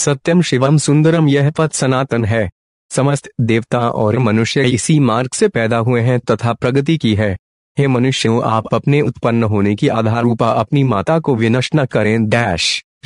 सत्यम शिवम सुंदरम, यह पथ सनातन है। समस्त देवता और मनुष्य इसी मार्ग से पैदा हुए हैं तथा प्रगति की है। हे मनुष्यों, आप अपने उत्पन्न होने की आधार रूपा अपनी माता को विनष्ट न करें।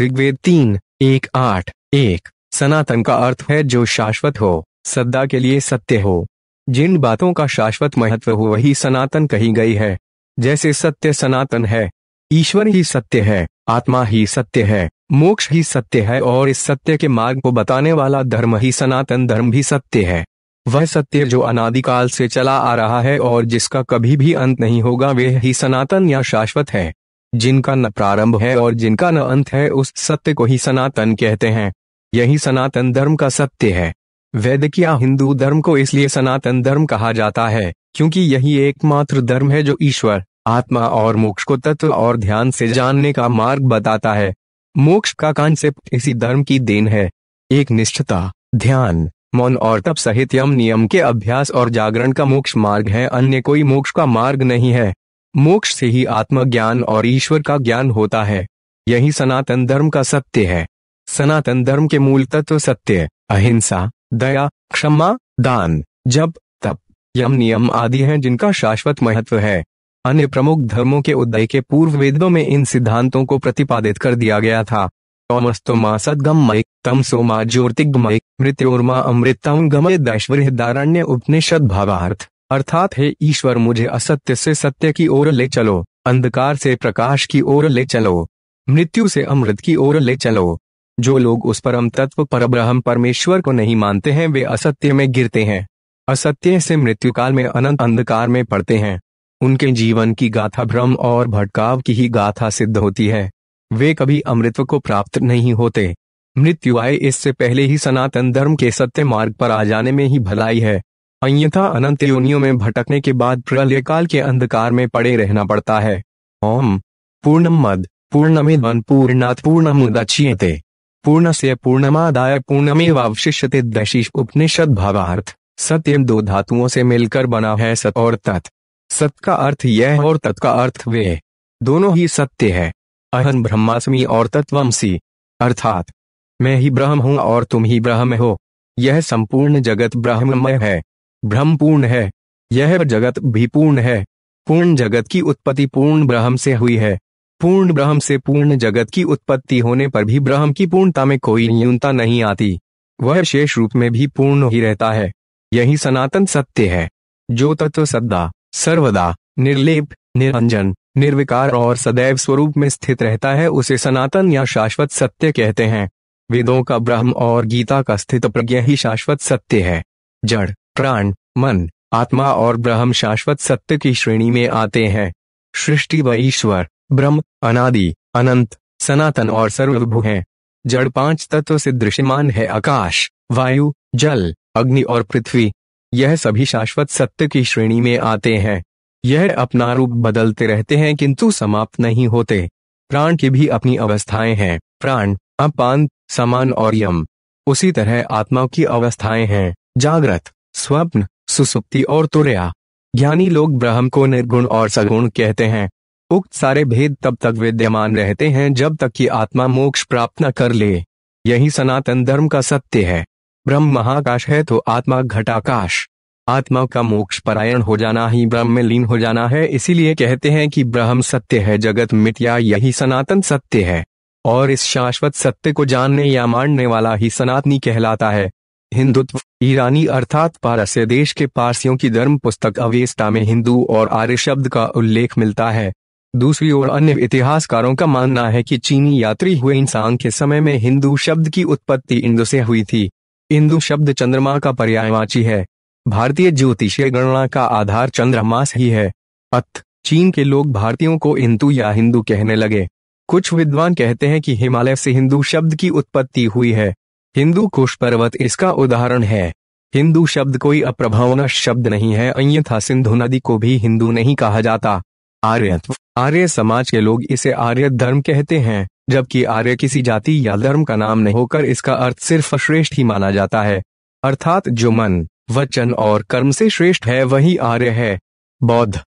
ऋग्वेद 3:1-8:1। सनातन का अर्थ है जो शाश्वत हो, सदा के लिए सत्य हो। जिन बातों का शाश्वत महत्व हो वही सनातन कही गई है। जैसे सत्य सनातन है, ईश्वर ही सत्य है, आत्मा ही सत्य है, मोक्ष ही सत्य है और इस सत्य के मार्ग को बताने वाला धर्म ही सनातन धर्म भी सत्य है। वह सत्य जो अनादिकाल से चला आ रहा है और जिसका कभी भी अंत नहीं होगा, वे ही सनातन या शाश्वत है। जिनका न प्रारंभ है और जिनका न अंत है, उस सत्य को ही सनातन कहते हैं। यही सनातन धर्म का सत्य है। वैदिक या हिंदू धर्म को इसलिए सनातन धर्म कहा जाता है क्योंकि यही एकमात्र धर्म है जो ईश्वर, आत्मा और मोक्ष को तत्व और ध्यान से जानने का मार्ग बताता है। मोक्ष का कॉन्सेप्ट इसी धर्म की देन है। एक निष्ठता, ध्यान, मौन और तप सहित यम नियम के अभ्यास और जागरण का मोक्ष मार्ग है, अन्य कोई मोक्ष का मार्ग नहीं है। मोक्ष से ही आत्मज्ञान और ईश्वर का ज्ञान होता है। यही सनातन धर्म का सत्य है। सनातन धर्म के मूल तत्व सत्य, अहिंसा, दया, क्षमा, दान, जप, तप, यम नियम आदि हैं जिनका शाश्वत महत्व है। अन्य प्रमुख धर्मों के उदय के पूर्व वेदों में इन सिद्धांतों को प्रतिपादित कर दिया गया था। तमस्तोमा सद्गमय, तमसोमा ज्योतिर्गमय, मृत्योर्मा अमृतम गमय। दैश्वर्यदारण्य उपनिषद भावार्थ, अर्थात हे ईश्वर, मुझे असत्य से सत्य की ओर ले चलो, अंधकार से प्रकाश की ओर ले चलो, मृत्यु से अमृत की ओर ले चलो। जो लोग उस परम तत्व परब्रह्म परमेश्वर को नहीं मानते हैं वे असत्य में गिरते हैं। असत्य से मृत्यु काल में अनंत अंधकार में पड़ते हैं। उनके जीवन की गाथा भ्रम और भटकाव की ही गाथा सिद्ध होती है। वे कभी अमृत को प्राप्त नहीं होते। मृत्यु आए इससे पहले ही सनातन धर्म के सत्य मार्ग पर आ जाने में ही भलाई है। अन्यथा अनंत योनियों में भटकने के बाद प्रलय काल के अंधकार में पड़े रहना पड़ता है। ओम पूर्णमद पूर्णमिदं पूर्णात् पूर्णमुदच्यते पूर्णस्य पूर्णमादाय पूर्णमेवावशिष्यते। दैशिष उपनिषद भावार्थ, सत्य दो धातुओं से मिलकर बना है, सत और तत्। सत का अर्थ यह और तत् का अर्थ वे, दोनों ही सत्य है। अहं ब्रह्मास्मि और तत्त्वमसि, अर्थात मैं ही ब्रह्म हूँ और तुम ही ब्रह्म हो। यह संपूर्ण जगत ब्रह्ममय है, ब्रह्म पूर्ण है। यह जगत भी पूर्ण है। पूर्ण जगत की उत्पत्ति पूर्ण ब्रह्म से हुई है। पूर्ण ब्रह्म से पूर्ण जगत की उत्पत्ति होने पर भी ब्रह्म की पूर्णता में कोई न्यूनता नहीं आती। वह शेष रूप में भी पूर्ण ही रहता है। यही सनातन सत्य है। जो तत्व सदा, सर्वदा, निर्लेप, निरंजन, निर्विकार और सदैव स्वरूप में स्थित रहता है उसे सनातन या शाश्वत सत्य कहते हैं। वेदों का ब्रह्म और गीता का स्थित प्रज्ञ ही शाश्वत सत्य है। जड़, प्राण, मन, आत्मा और ब्रह्म शाश्वत सत्य की श्रेणी में आते हैं। सृष्टि व ईश्वर, ब्रह्म, अनादि, अनंत, सनातन और सर्वभू हैं। जड़ पांच तत्व से दृश्यमान है, आकाश, वायु, जल, अग्नि और पृथ्वी। यह सभी शाश्वत सत्य की श्रेणी में आते हैं। यह अपना रूप बदलते रहते हैं किंतु समाप्त नहीं होते। प्राण की भी अपनी अवस्थाएं हैं, प्राण, अपान, समान और यम। उसी तरह आत्मा की अवस्थाएं हैं, जागृत, स्वप्न, सुसुप्ति और तुरया। ज्ञानी लोग ब्रह्म को निर्गुण और सगुण कहते हैं। उक्त सारे भेद तब तक विद्यमान रहते हैं जब तक कि आत्मा मोक्ष प्राप्त न कर ले। यही सनातन धर्म का सत्य है। ब्रह्म महाकाश है तो आत्मा घटाकाश। आत्मा का मोक्ष परायण हो जाना ही ब्रह्म में लीन हो जाना है। इसीलिए कहते हैं कि ब्रह्म सत्य है, जगत मिथ्या। यही सनातन सत्य है और इस शाश्वत सत्य को जानने या मानने वाला ही सनातनी कहलाता है। हिंदुत्व, ईरानी अर्थात पारस्य देश के पारसियों की धर्म पुस्तक अवेस्टा में हिंदू और आर्य शब्द का उल्लेख मिलता है। दूसरी ओर अन्य इतिहासकारों का मानना है कि चीनी यात्री हुए इंसान के समय में हिंदू शब्द की उत्पत्ति इंदु से हुई थी। इंदु शब्द चंद्रमा का पर्यायवाची है। भारतीय ज्योतिषीय गणना का आधार चंद्रमास ही है। अतः चीन के लोग भारतीयों को इंदु या हिंदू कहने लगे। कुछ विद्वान कहते हैं कि हिमालय से हिंदू शब्द की उत्पत्ति हुई है। हिंदू कुश पर्वत इसका उदाहरण है। हिंदू शब्द कोई अप्रभावना शब्द नहीं है, अन्यथा सिंधु नदी को भी हिंदू नहीं कहा जाता। आर्यत्व, आर्य समाज के लोग इसे आर्य धर्म कहते हैं, जबकि आर्य किसी जाति या धर्म का नाम नहीं होकर इसका अर्थ सिर्फ श्रेष्ठ ही माना जाता है। अर्थात जो मन, वचन और कर्म से श्रेष्ठ है वही आर्य है। बौद्ध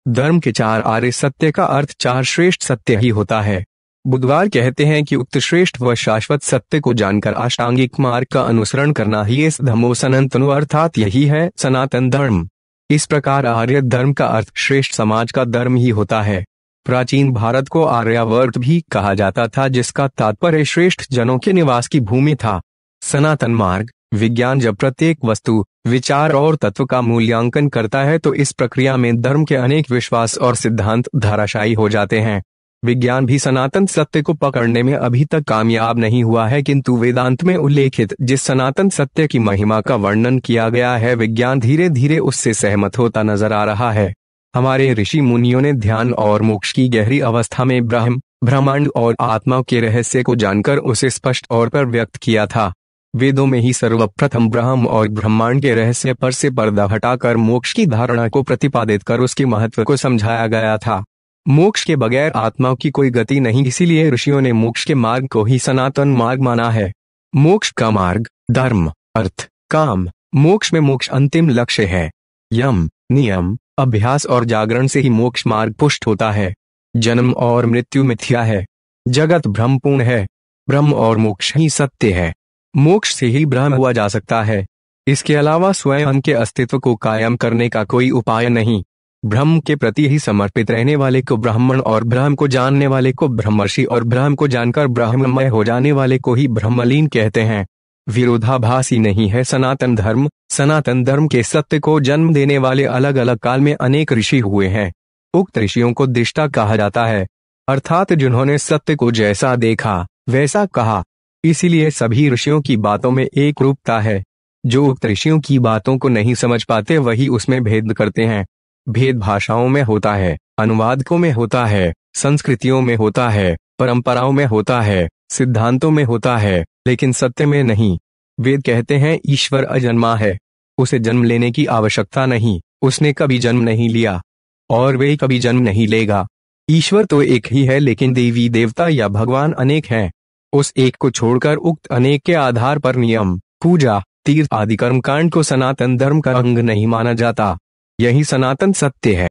धर्म के चार आर्य सत्य का अर्थ चार श्रेष्ठ सत्य ही होता है। बुधवार कहते हैं कि उक्त श्रेष्ठ व शाश्वत सत्य को जानकर अष्टांगिक मार्ग का अनुसरण करना ही इस धम्मो सनातनो अर्थात यही है सनातन धर्म। इस प्रकार आर्य धर्म का अर्थ श्रेष्ठ समाज का धर्म ही होता है। प्राचीन भारत को आर्यावर्त भी कहा जाता था, जिसका तात्पर्य श्रेष्ठ जनों के निवास की भूमि था। सनातन मार्ग विज्ञान जब प्रत्येक वस्तु, विचार और तत्व का मूल्यांकन करता है तो इस प्रक्रिया में धर्म के अनेक विश्वास और सिद्धांत धराशायी हो जाते हैं। विज्ञान भी सनातन सत्य को पकड़ने में अभी तक कामयाब नहीं हुआ है, किंतु वेदांत में उल्लेखित जिस सनातन सत्य की महिमा का वर्णन किया गया है, विज्ञान धीरे धीरे उससे सहमत होता नजर आ रहा है। हमारे ऋषि मुनियों ने ध्यान और मोक्ष की गहरी अवस्था में ब्रह्म, ब्रह्मांड और आत्मा के रहस्य को जानकर उसे स्पष्ट तौर पर व्यक्त किया था। वेदों में ही सर्वप्रथम ब्रह्म और ब्रह्मांड के रहस्य पर से पर्दा हटाकर मोक्ष की धारणा को प्रतिपादित कर उसके महत्व को समझाया गया था। मोक्ष के बगैर आत्मा की कोई गति नहीं, इसीलिए ऋषियों ने मोक्ष के मार्ग को ही सनातन मार्ग माना है। मोक्ष का मार्ग धर्म, अर्थ, काम। मोक्ष में मोक्ष अंतिम लक्ष्य है। यम, नियम, अभ्यास और जागरण से ही मोक्ष मार्ग पुष्ट होता है। जन्म और मृत्यु मिथ्या है। जगत भ्रमपूर्ण है। ब्रह्म और मोक्ष ही सत्य है। मोक्ष से ही ब्रह्म हुआ जा सकता है। इसके अलावा स्वयं के अस्तित्व को कायम करने का कोई उपाय नहीं। ब्रह्म के प्रति ही समर्पित रहने वाले को ब्राह्मण और ब्रह्म को जानने वाले को ब्रह्मर्षि और ब्रह्म को जानकर ब्रह्ममय हो जाने वाले को ही ब्रह्मलीन कहते हैं। विरोधाभासी नहीं है सनातन धर्म। सनातन धर्म के सत्य को जन्म देने वाले अलग अलग काल में अनेक ऋषि हुए हैं। उक्त ऋषियों को दृष्टा कहा जाता है, अर्थात जिन्होंने सत्य को जैसा देखा वैसा कहा। इसीलिए सभी ऋषियों की बातों में एक रूपता है। जो उक्त ऋषियों की बातों को नहीं समझ पाते वही उसमें भेद करते हैं। भेद भाषाओं में होता है, अनुवादकों में होता है, संस्कृतियों में होता है, परंपराओं में होता है, सिद्धांतों में होता है, लेकिन सत्य में नहीं। वेद कहते हैं ईश्वर अजन्मा है, उसे जन्म लेने की आवश्यकता नहीं, उसने कभी जन्म नहीं लिया और वे कभी जन्म नहीं लेगा। ईश्वर तो एक ही है, लेकिन देवी देवता या भगवान अनेक हैं। उस एक को छोड़कर उक्त अनेक के आधार पर नियम, पूजा, तीर्थ आदि कर्मकांड को सनातन धर्म का अंग नहीं माना जाता। यही सनातन सत्य है।